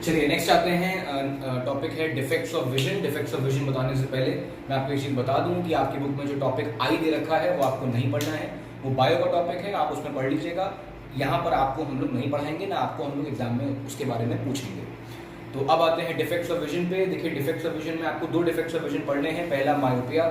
चलिए नेक्स्ट आते हैं, टॉपिक है defects of vision. Defects of vision बताने से पहले मैं आपको एक चीज़ बता दूं कि आपकी बुक में जो टॉपिक आई दे रखा है वो आपको नहीं पढ़ना है। वो बायो का टॉपिक है, आप उसमें पढ़ लीजिएगा। यहाँ पर आपको हम लोग नहीं पढ़ाएंगे, ना आपको हम लोग एग्जाम में उसके बारे में पूछेंगे। तो अब आते हैं डिफेक्ट्स ऑफ विजन पे। देखिए डिफेक्ट्स ऑफ विजन में आपको दो डिफेक्ट्स ऑफ विजन पढ़ने हैं। पहला मायोपिया,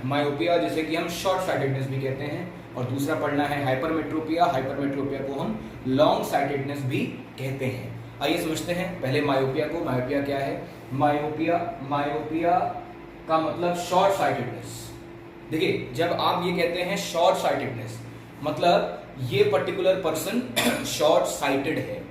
मायोपिया जिसे कि हम शॉर्ट साइटेडनेस भी कहते हैं, और दूसरा पढ़ना है हाइपरमेट्रोपिया। हाइपरमेट्रोपिया को हम लॉन्ग साइटेडनेस भी कहते हैं। आइए समझते हैं पहले मायोपिया को। मायोपिया क्या है? मायोपिया, मायोपिया का मतलब शॉर्ट साइटेडनेस। देखिए जब आप ये कहते हैं शॉर्ट साइटेडनेस, मतलब ये पर्टिकुलर पर्सन शॉर्ट साइटेड है।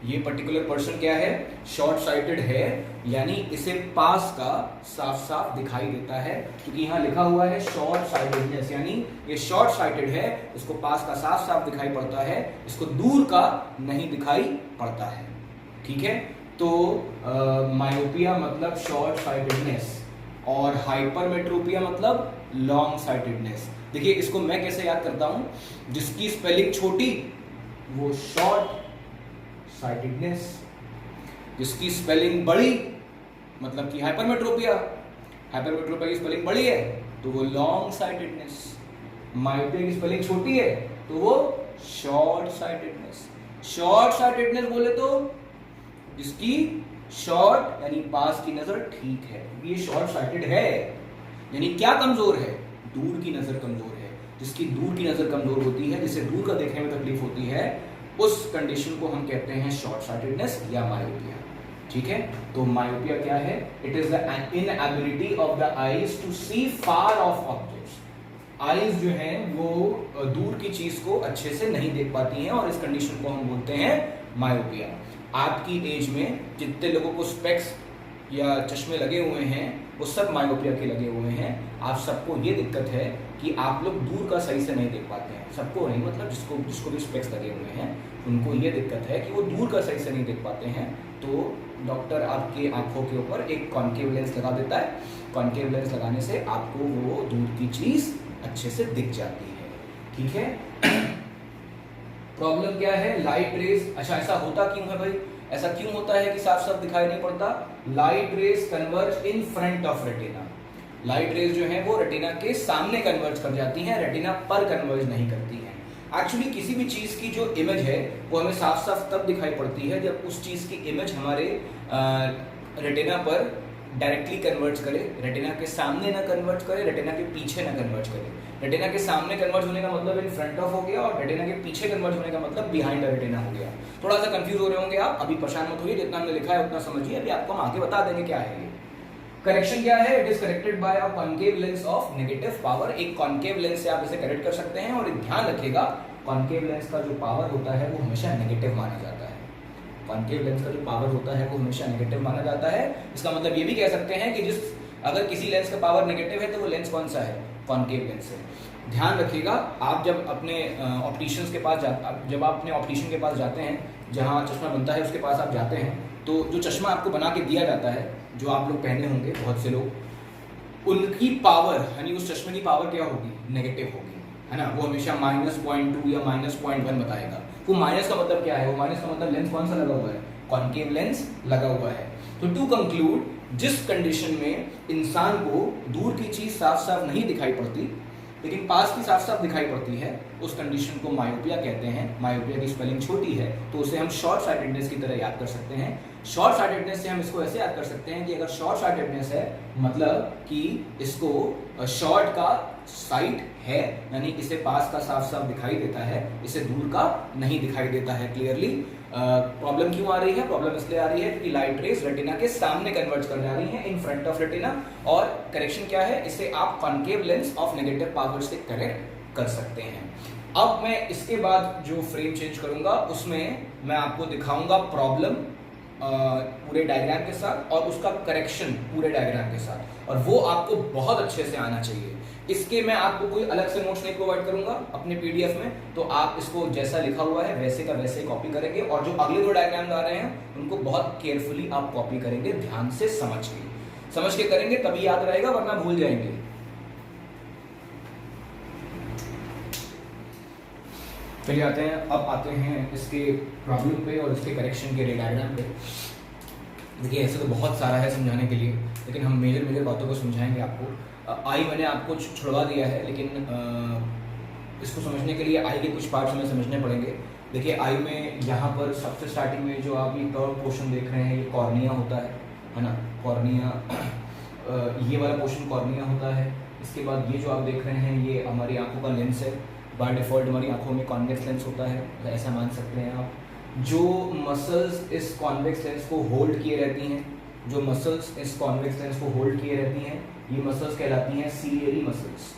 ये पर्टिकुलर पर्सन क्या है? शॉर्ट साइटेड है, यानी इसे पास का साफ साफ दिखाई देता है, क्योंकि यहाँ लिखा हुआ है शॉर्ट साइटेडनेस, यानी ये शॉर्ट साइटेड है, इसको पास का साफ साफ दिखाई पड़ता है, इसको दूर का नहीं दिखाई पड़ता है। ठीक है, तो मायोपिया मतलब शॉर्ट साइटेडनेस और हाइपरमेट्रोपिया मतलब लॉन्ग साइटेडनेस। देखिए इसको मैं कैसे याद करता हूं, जिसकी स्पेलिंग छोटी वो शॉर्ट साइटेडनेस, जिसकी स्पेलिंग बड़ी मतलब कि हाइपरमेट्रोपिया, हाइपरमेट्रोपिया की स्पेलिंग बड़ी है तो वो लॉन्ग साइटेडनेस, मायोपिया की स्पेलिंग छोटी है तो वो शॉर्ट साइटेडनेस। शॉर्ट साइटेडनेस बोले तो जिसकी शॉर्ट यानी पास की नजर ठीक है, ये शॉर्ट साइटेड है, यानी क्या कमजोर है? दूर की नजर कमजोर है। जिसकी दूर की नजर कमजोर होती है, जिसे दूर का देखने में तकलीफ होती है, उस कंडीशन को हम कहते हैं शॉर्ट साइटेडनेस या मायोपिया। ठीक है, तो मायोपिया क्या है? It is the inability of the eyes to see far off objects. Eyes जो है वो दूर की चीज को अच्छे से नहीं देख पाती हैं, और इस कंडीशन को हम बोलते हैं मायोपिया। आपकी एज में जितने लोगों को स्पेक्स या चश्मे लगे हुए हैं वो सब मायोपिया के लगे हुए हैं। आप सबको ये दिक्कत है कि आप लोग दूर का सही से नहीं देख पाते हैं। सबको नहीं, मतलब जिसको भी स्पेक्स लगे हुए हैं उनको ये दिक्कत है कि वो दूर का सही से नहीं देख पाते हैं। तो डॉक्टर आपके आंखों के ऊपर एक कॉन्केव लेंस लगा देता है। कॉन्केव लेंस लगाने से आपको वो दूर की चीज अच्छे से दिख जाती है। ठीक है, प्रॉब्लम क्या है? Light rays. अच्छा, ऐसा होता क्यों है भाई? ऐसा क्यों होता है कि साफ साफ दिखाई नहीं पड़ता? Light rays converge in front of retina. Light rays जो है वो रेटिना के सामने कन्वर्ज कर जाती हैं, रेटिना पर कन्वर्ज नहीं करती हैं। एक्चुअली किसी भी चीज की जो इमेज है वो हमें साफ साफ तब दिखाई पड़ती है जब उस चीज की इमेज हमारे रेटिना पर डायरेक्टली कन्वर्ज करे, रेटिना के सामने ना कन्वर्ज करे, रेटिना के पीछे ना कन्वर्ज करे। रेटिना के सामने कन्वर्ज होने का मतलब इन फ्रंट ऑफ हो गया, और रेटिना के पीछे कन्वर्ज होने का मतलब बिहाइंड द रेटिना हो गया। थोड़ा सा कंफ्यूज हो रहे होंगे आप, अभी परेशान मत होइए, जितना हमने लिखा है उतना समझिए। अभी आपको हम आगे बता देंगे क्या है ये। करेक्शन क्या है? It is corrected bye a concave lens of negative power. एक कॉन्केव लेंस से आप इसे करेक्ट कर सकते हैं, और ध्यान रखिएगा कॉन्केव लेंस का जो पावर होता है वो हमेशा नेगेटिव माना जाता है। कॉन्केव लेंस का जो पावर होता है वो हमेशा नेगेटिव माना जाता है। इसका मतलब ये भी कह सकते हैं कि अगर किसी लेंस का पावर नेगेटिव है तो वो लेंस कौन सा है? कॉन्केव लेंस है। ध्यान रखिएगा, आप जब अपने ऑप्टिशियंस के पास जब आप अपने ऑप्टिशियन के पास जाते हैं, जहाँ चश्मा बनता है उसके पास आप जाते हैं, तो जो चश्मा आपको बना के दिया जाता है, जो आप लोग पहने होंगे बहुत से लोग, उनकी पावर यानी उस चश्मे की पावर क्या होगी? नेगेटिव होगी, है ना। वो हमेशा -0.2 या -0.1 बताएगा। वो माइनस का मतलब क्या है? वो माइनस का मतलब लेंस कौन सा लगा हुआ है? कॉन्केव लेंस लगा हुआ है। तो टू कंक्लूड, जिस कंडीशन में इंसान को दूर की चीज साफ साफ नहीं दिखाई पड़ती लेकिन पास की साफ साफ दिखाई पड़ती है, उस कंडीशन को मायोपिया कहते हैं। मायोपिया की स्पेलिंग छोटी है तो उसे हम शॉर्ट साइटेडनेस की तरह याद कर सकते हैं। शॉर्ट साइटेडनेस से हम इसको ऐसे याद कर सकते हैं कि अगर शॉर्ट साइटेडनेस है मतलब कि इसको शॉर्ट का साइट है, यानी इसे पास का साफ साफ दिखाई देता है, इसे दूर का नहीं दिखाई देता है क्लियरली। प्रॉब्लम क्यों आ रही है? प्रॉब्लम इसलिए आ रही है कि लाइट रेज रेटिना के सामने कन्वर्ज कर जा रही हैं इन फ्रंट ऑफ रेटिना। और करेक्शन क्या है? इसे आप concave lens of negative power से करेक्ट कर सकते हैं। अब मैं इसके बाद जो फ्रेम चेंज करूंगा उसमें मैं आपको दिखाऊंगा प्रॉब्लम पूरे डायग्राम के साथ और उसका करेक्शन पूरे डायग्राम के साथ, और वो आपको बहुत अच्छे से आना चाहिए। इसके मैं आपको कोई अलग से नोट्स नहीं प्रोवाइड करूंगा अपने पीडीएफ में, तो आप इसको जैसा लिखा हुआ है वैसे का वैसे कॉपी करेंगे, और जो अगले दो डायग्राम आ रहे हैं उनको बहुत केयरफुली आप कॉपी करेंगे, ध्यान से समझ के करेंगे, तभी याद रहेगा, वरना भूल जाएंगे। चलिए अब आते हैं इसके प्रॉब्लम पे और इसके करेक्शन के डायग्राम पे। देखिए ऐसे तो बहुत सारा है समझाने के लिए, लेकिन हम मेजर बातों को समझाएंगे आपको। आई मैंने आपको छुड़वा दिया है, लेकिन इसको समझने के लिए आई के कुछ पार्ट्स हमें समझने पड़ेंगे। देखिए आई में यहाँ पर सबसे स्टार्टिंग में जो आप ये कर्व पोर्शन देख रहे हैं, ये कॉर्निया होता है ना, कॉर्निया ये वाला पोर्शन कॉर्निया होता है। इसके बाद ये जो आप देख रहे हैं ये हमारी आंखों का लेंस है। बाय डिफ़ॉल्ट हमारी आंखों में कॉन्वेक्स लेंस होता है, ऐसा मान सकते हैं आप। जो मसल्स इस कॉन्वेक्स लेंस को होल्ड किए रहती हैं, जो मसल्स इस कॉन्वेक्स लेंस को होल्ड किए रहती हैं, ये मसल्स कहलाती हैं सिलियरी मसल्स।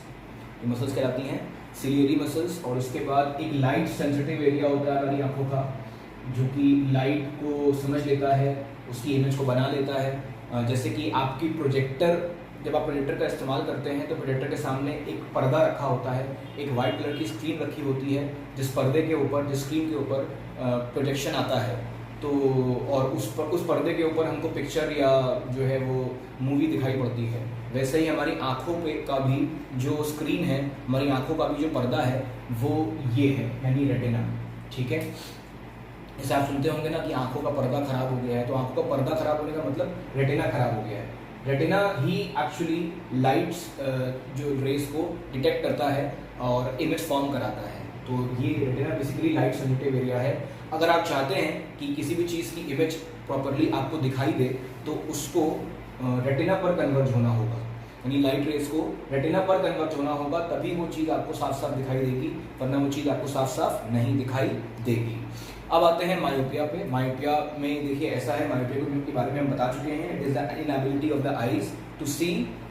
ये मसल्स कहलाती हैं सिलियरी मसल्स। और उसके बाद एक लाइट सेंसिटिव एरिया होता है हमारी आंखों का, जो कि लाइट को समझ लेता है, उसकी इमेज को बना लेता है। जैसे कि आपकी प्रोजेक्टर, जब आप प्रोजेक्टर का इस्तेमाल करते हैं तो प्रोजेक्टर के सामने एक पर्दा रखा होता है, एक वाइट कलर की स्क्रीन रखी होती है, जिस पर्दे के ऊपर, जिस स्क्रीन के ऊपर प्रोजेक्शन आता है। तो और उस पर्दे के ऊपर हमको पिक्चर या जो है वो मूवी दिखाई पड़ती है। वैसे ही हमारी आँखों पे का भी जो स्क्रीन है, हमारी आँखों का भी जो पर्दा है वो ये है, यानी रेटिना। ठीक है, जैसे आप सुनते होंगे ना कि आँखों का पर्दा खराब हो गया है, तो आँखों का पर्दा खराब होने का मतलब रेटिना खराब हो गया है। रेटिना ही एक्चुअली लाइट्स जो रेस को डिटेक्ट करता है और इमेज फॉर्म कराता है। तो ये retina basically light sensitive area है। अगर आप चाहते हैं कि किसी भी चीज़ की इमेज प्रॉपरली आपको दिखाई दे, तो उसको रेटिना पर कन्वर्ज होना होगा, यानी लाइट रेस को रेटिना पर कन्वर्ज होना होगा, तभी वो चीज़ आपको साफ साफ दिखाई देगी, वरना वो चीज़ आपको साफ साफ नहीं दिखाई देगी। अब आते हैं मायोपिया पे। मायोपिया में देखिए ऐसा है, मायोपिया के बारे में हम बता चुके हैं। It is the inability of the eyes to see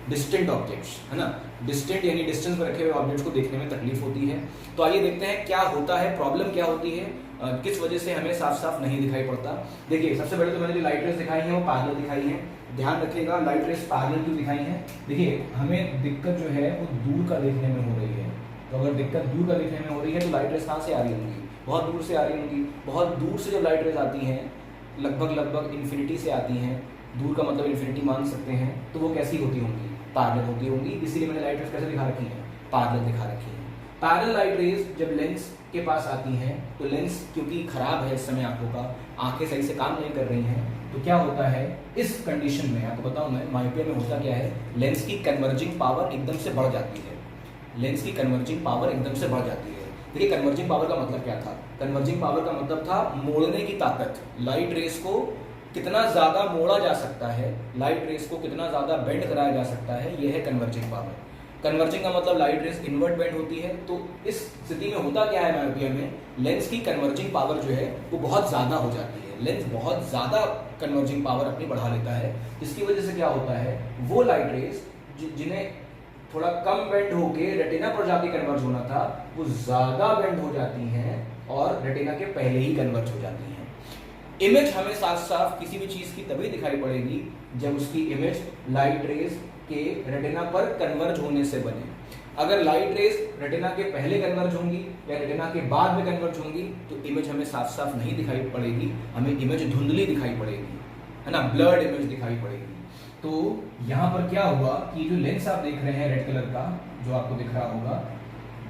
distant objects, है ना। डिस्टेंट यानी डिस्टेंस पर रखे हुए ऑब्जेक्ट्स को देखने में तकलीफ होती है। तो आइए देखते हैं क्या होता है, प्रॉब्लम क्या होती है, किस वजह से हमें साफ साफ नहीं दिखाई पड़ता। देखिए सबसे पहले तो मैंने जो लाइट रेस दिखाई है वो पैरेलल दिखाई है। ध्यान रखिएगा, लाइट रेस पैरेलल क्यों दिखाई है। देखिए हमें दिक्कत जो है वो दूर का देखने में हो रही है, तो अगर दिक्कत दूर का देखने में हो रही है तो लाइट रेस कहाँ से आ रही होंगी, बहुत दूर से आ रही होंगी। बहुत दूर से जब लाइट रेस आती हैं, लगभग इन्फिनिटी से आती हैं, दूर का मतलब इन्फिनिटी मान सकते हैं, तो वो कैसी होती होंगी, पैरेलल होती होंगी। इसीलिए मैंने लाइट रेस कैसे दिखा रखी है, पैरेलल दिखा रखी है। पैरेलल लाइट रेस जब लेंस के पास आती हैं, तो लेंस क्योंकि खराब है इस समय आंखों का, आंखें सही से काम नहीं कर रही हैं, तो क्या होता है इस कंडीशन में, आपको बताऊं मैं, मायोपिया में होता क्या है, लेंस की कन्वर्जिंग पावर एकदम से बढ़ जाती है। लेंस की कन्वर्जिंग पावर एकदम से बढ़ जाती है। देखिए कन्वर्जिंग पावर का मतलब क्या था, कन्वर्जिंग पावर का मतलब था मोड़ने की ताकत। लाइट रेस को कितना ज़्यादा मोड़ा जा सकता है, लाइट रेस को कितना ज़्यादा बेंड कराया जा सकता है, यह है कन्वर्जिंग पावर। कन्वर्जिंग का मतलब लाइट रेस इनवर्ट बेंड होती है। तो इस स्थिति में होता क्या है मायोपिया में, लेंस की कन्वर्जिंग पावर जो है वो बहुत ज़्यादा हो जाती है। लेंस बहुत ज़्यादा कन्वर्जिंग पावर अपनी बढ़ा लेता है, जिसकी वजह से क्या होता है, वो लाइट रेस जिन्हें थोड़ा कम बेंड होके रेटिना पर जाके कन्वर्ज होना था, वो ज़्यादा बेंड हो जाती हैं और रेटिना के पहले ही कन्वर्ज हो जाती हैं। इमेज हमें साफ साफ किसी भी चीज़ की तभी दिखाई पड़ेगी जब उसकी इमेज लाइट रेस के रेटिना पर कन्वर्ज होने से बने। अगर लाइट रेस रेटिना के पहले कन्वर्ज होंगी या रेटिना के बाद में कन्वर्ज होंगी, तो इमेज हमें साफ साफ नहीं दिखाई पड़ेगी, हमें इमेज धुंधली दिखाई पड़ेगी, है ना, ब्लर्ड इमेज दिखाई पड़ेगी। तो यहाँ पर क्या हुआ कि जो लेंस आप देख रहे हैं रेड कलर का, जो आपको दिख रहा होगा,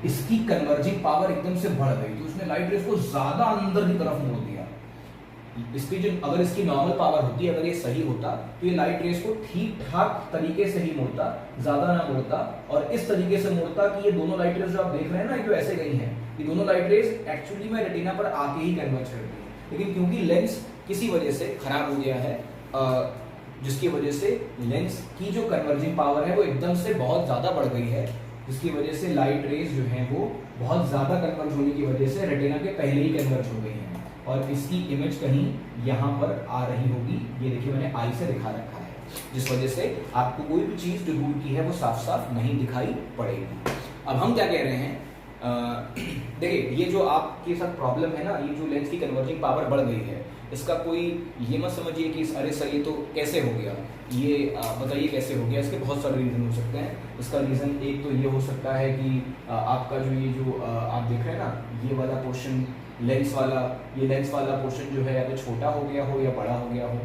इसकी कन्वर्जिंग पावर एकदम से बढ़ गई, तो उसने लाइट रेस को ज्यादा अंदर की तरफ मोड़ दिया। इसकी जो, अगर इसकी नॉर्मल पावर होती, अगर ये सही होता, तो ये लाइट रेस को ठीक ठाक तरीके से ही मोड़ता, ज्यादा ना मोड़ता, और इस तरीके से मोड़ता कि ये दोनों लाइट रेस जो आप देख रहे हैं ना, जो ऐसे गई हैं, ये दोनों लाइट रेस एक्चुअली में रेटिना पर आके ही कन्वर्ज करती है। लेकिन क्योंकि लेंस किसी वजह से खराब हो गया है, जिसकी वजह से लेंस की जो कन्वर्जिंग पावर है वो एकदम से बहुत ज़्यादा बढ़ गई है, जिसकी वजह से लाइट रेस जो हैं वो बहुत ज़्यादा कन्वर्ज होने की वजह से रेटिना के पहले ही कन्वर्ज हो गई हैं, और इसकी इमेज कहीं यहाँ पर आ रही होगी। ये देखिए मैंने आई से दिखा रखा है, जिस वजह से आपको कोई भी चीज़ जो दूर की है वो साफ साफ नहीं दिखाई पड़ेगी। अब हम क्या कह रहे हैं, देखिए ये जो आपके साथ प्रॉब्लम है ना, ये जो लेंस की कन्वर्जिंग पावर बढ़ गई है, इसका कोई ये मत समझिए कि अरे सर ये तो कैसे हो गया, ये बताइए कैसे हो गया। इसके बहुत सारे रीज़न हो सकते हैं। इसका रीज़न एक तो ये हो सकता है कि आपका जो ये जो आप देख रहे हैं ना, ये वाला पोर्शन लेंस वाला, ये लेंस वाला पोर्शन जो है या तो छोटा हो गया हो या बड़ा हो गया हो।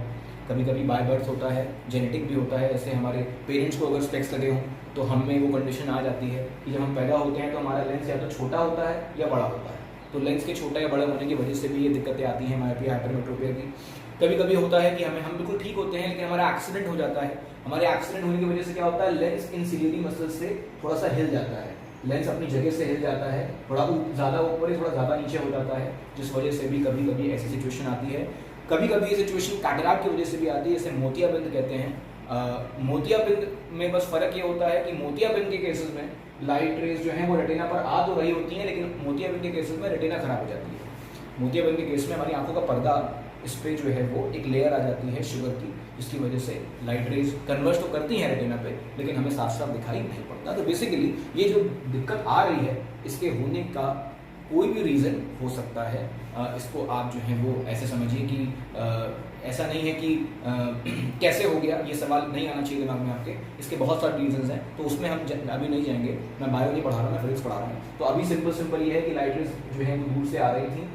कभी कभी बाय बर्थ होता है, जेनेटिक भी होता है। जैसे हमारे पेरेंट्स को अगर स्पेक्स लगे हों तो हम में वो कंडीशन आ जाती है कि जब हम पैदा होते हैं तो हमारा लेंस या तो छोटा होता है या बड़ा होता है। तो लेंस के छोटा या बड़ा होने की वजह से भी ये दिक्कतें आती हैं मायोपिया हाइपरमेट्रोपिया की। कभी कभी होता है कि हम बिल्कुल ठीक होते हैं लेकिन हमारा एक्सीडेंट हो जाता है। हमारे एक्सीडेंट होने की वजह से क्या होता है, लेंस इन सिलियरी मसल से थोड़ा सा हिल जाता है, लेंस अपनी जगह से हिल जाता है, थोड़ा ज़्यादा ऊपर थोड़ा ज़्यादा नीचे हो जाता है, जिस वजह से भी कभी कभी ऐसी सिचुएशन आती है। कभी कभी ये सिचुएशन कैटरैक्ट की वजह से भी आती है, इसे मोतियाबिंद कहते हैं। मोतियाबिंद में बस फ़र्क ये होता है कि मोतियाबिंद के केसेस में लाइट रेज जो है वो रेटिना पर आ तो रही होती हैं, लेकिन मोतियाबिंद के केसेस में रेटिना खराब हो जाती है। मोतियाबिंद के केस में हमारी आंखों का पर्दा, इस पे जो है वो एक लेयर आ जाती है शुगर की, जिसकी वजह से लाइट रेज कन्वर्ज तो करती हैं रेटिना पे, लेकिन हमें साफ साफ दिखाई नहीं पड़ता। तो बेसिकली ये जो दिक्कत आ रही है, इसके होने का कोई भी रीज़न हो सकता है। इसको आप जो है वो ऐसे समझिए कि ऐसा नहीं है कि कैसे हो गया, ये सवाल नहीं आना चाहिए दिमाग में आपके। इसके बहुत सारे रीजंस हैं, तो उसमें हम अभी नहीं जाएंगे। मैं बायो नहीं पढ़ा रहा हूँ, मैं फिजिक्स पढ़ा रहा हूँ। तो अभी सिंपल ये है कि लाइट रेज जो है वो दूर से आ रही थी,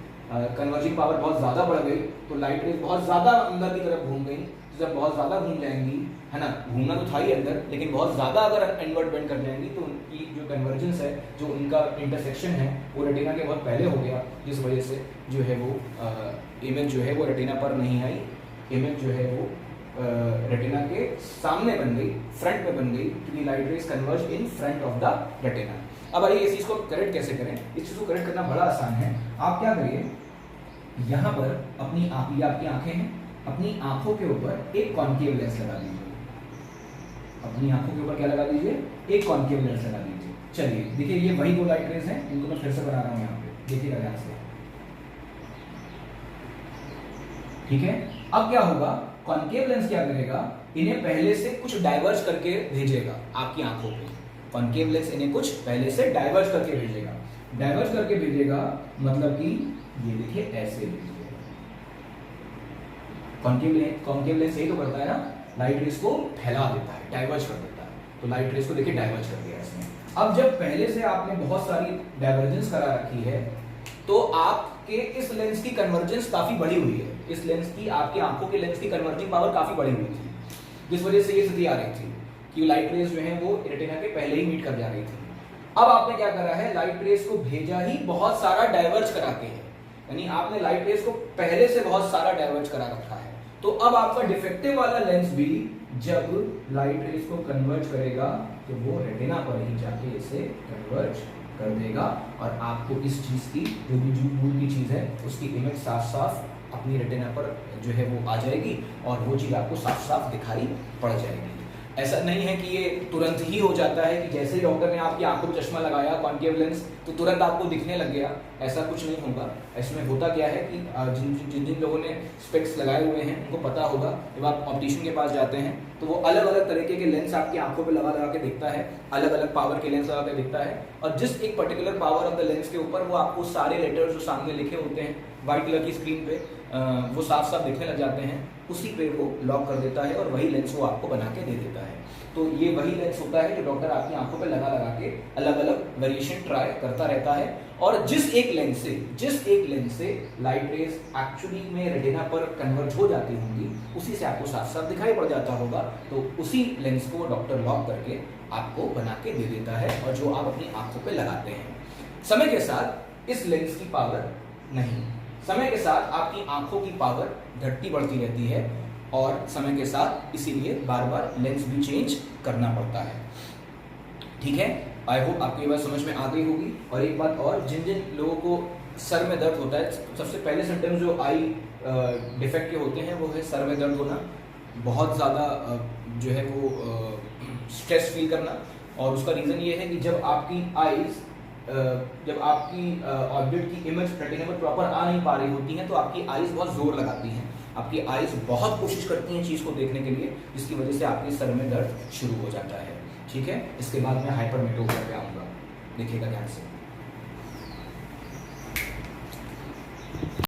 कन्वर्जिंग पावर बहुत ज़्यादा बढ़ गई, तो लाइट रेज बहुत ज़्यादा अंदर की तरफ घूम गई। जब बहुत ज़्यादा घूम जाएंगी, है ना, घूमना तो था ही अंदर, लेकिन बहुत ज़्यादा अगर इनवर्ट बेंड कर जाएंगी तो उनकी जो कन्वर्जेंस है, जो उनका इंटरसेक्शन है, वो रेटिना के बहुत पहले हो गया, जिस वजह से जो है वो इमेज जो है वो रेटिना पर नहीं आई। इमेज जो है वो रेटिना के सामने बन गई, फ्रंट में बन गई, क्योंकि light rays converge in front of the retina. अब आइए इस चीज़ को करेक्ट कैसे करें। इस चीज़ को करेक्ट करना बड़ा आसान है। आप क्या करिए, यहाँ पर अपनी आपकी आंखें हैं, अपनी आंखों के ऊपर एक कॉन्केव लेंस लगा दीजिए। अपनी आंखों के ऊपर क्या लगा दीजिए, एक कॉन्केव लेंस लगा दीजिए। चलिए देखिए, ये वही दो लाइट रेज हैं, इनको मैं फिर से बना रहा हूँ यहाँ पे, देखिएगा ध्यान से। ठीक है, अब क्या होगा, कॉन्केव लेंस क्या करेगा, इन्हें पहले से कुछ डाइवर्ज करके भेजेगा आपकी आंखों पे। कॉन्केव लेंस इन्हें कुछ पहले से डाइवर्ज करके भेजेगा। डाइवर्ज करके भेजेगा मतलब कि ये देखिए ऐसे भेजेगा। कॉन्केव लेंस यही तो करता है ना, लाइट रेज को फैला देता है, डाइवर्ज कर देता है। तो लाइट रेज को देखिए डाइवर्ज कर दिया इसने। अब जब पहले से आपने बहुत सारी डाइवर्जेंस करा रखी है, तो आपके इस लेंस की कन्वर्जेंस काफी बढ़ी हुई है। इस लेंस की, आपकी आंखों के लेंस की कन्वर्जिंग पावर काफी बढ़ी हुई थी, जिस वजह से ये स्थिति आ रही थी कि लाइट रेज जो है वो रेटिना के पहले ही मीट कर जा रही थी। अब आपने क्या करा है, लाइट रेज को भेजा ही बहुत सारा डाइवर्ज करा के है, यानी आपने लाइट रेज को पहले से बहुत सारा डाइवर्ज करा रखा है। तो अब आपका डिफेक्टिव वाला लेंस भी जब लाइट रेज को कन्वर्ज करेगा तो वो रेटिना पर ही जाके इसे कन्वर्ज कर देगा, और आपको इस चीज की, जो भी दूर की चीज है, उसकी इमेज साफ साफ अपनी रेटिना पर जो है वो आ जाएगी, और वो चीज आपको साफ साफ दिखाई पड़ जाएगी। ऐसा नहीं है कि ये तुरंत ही हो जाता है कि जैसे ही डॉक्टर ने आपकी आंखों में चश्मा लगाया कॉन्केव लेंस, तो तुरंत आपको दिखने लग गया। ऐसा कुछ नहीं होगा। इसमें होता क्या है कि जिन लोगों ने स्पेक्स लगाए हुए हैं उनको पता होगा, जब आप ऑप्टिशियन के पास जाते हैं तो वो अलग अलग तरीके के लेंस आपकी आंखों पे लगा लगा के दिखता है, अलग अलग पावर के लेंस लगा के दिखता है, और जिस एक particular power of the lens के ऊपर वो आपको सारे लेटर्स जो सामने लिखे होते हैं व्हाइट कलर की स्क्रीन पे, वो साफ साफ दिखने लग जाते हैं, उसी पे वो लॉक कर देता है और वही लेंस वो आपको बना के दे देता है। तो ये वही लेंस होता है जो डॉक्टर आपकी आंखों पे लगा लगा के अलग अलग वेरिएशन ट्राई करता रहता है, और जिस एक लेंस से लाइट रेज एक्चुअली में रेटिना पर कन्वर्ज हो जाती होंगी, उसी से आपको साफ साफ दिखाई पड़ जाता होगा। तो उसी लेंस को डॉक्टर लॉक करके आपको बना के दे देता है, और जो आप अपनी आंखों पे लगाते हैं। समय के साथ इस लेंस की पावर नहीं, समय के साथ आपकी आंखों की पावर घटती बढ़ती रहती है, और समय के साथ इसीलिए बार बार लेंस भी चेंज करना पड़ता है। ठीक है, आई होप आपको ये बात समझ में आ गई होगी। और एक बात और, जिन जिन लोगों को सर में दर्द होता है, सबसे पहले सिम्टम्स जो आई डिफेक्ट के होते हैं वो है सर में दर्द होना, बहुत ज़्यादा जो है वो स्ट्रेस फील करना, और उसका रीज़न ये है कि जब आपकी आईज, जब आपकी ऑब्जेक्ट की इमेज रेटिना पर प्रॉपर आ नहीं पा रही होती हैं, तो आपकी आईज बहुत जोर लगाती हैं, आपकी आईज बहुत कोशिश करती हैं चीज़ को देखने के लिए, जिसकी वजह से आपके सर में दर्द शुरू हो जाता है। ठीक है, इसके बाद मैं हाइपरमेट्रोपिया पे आऊँगा, देखिएगा ध्यान से।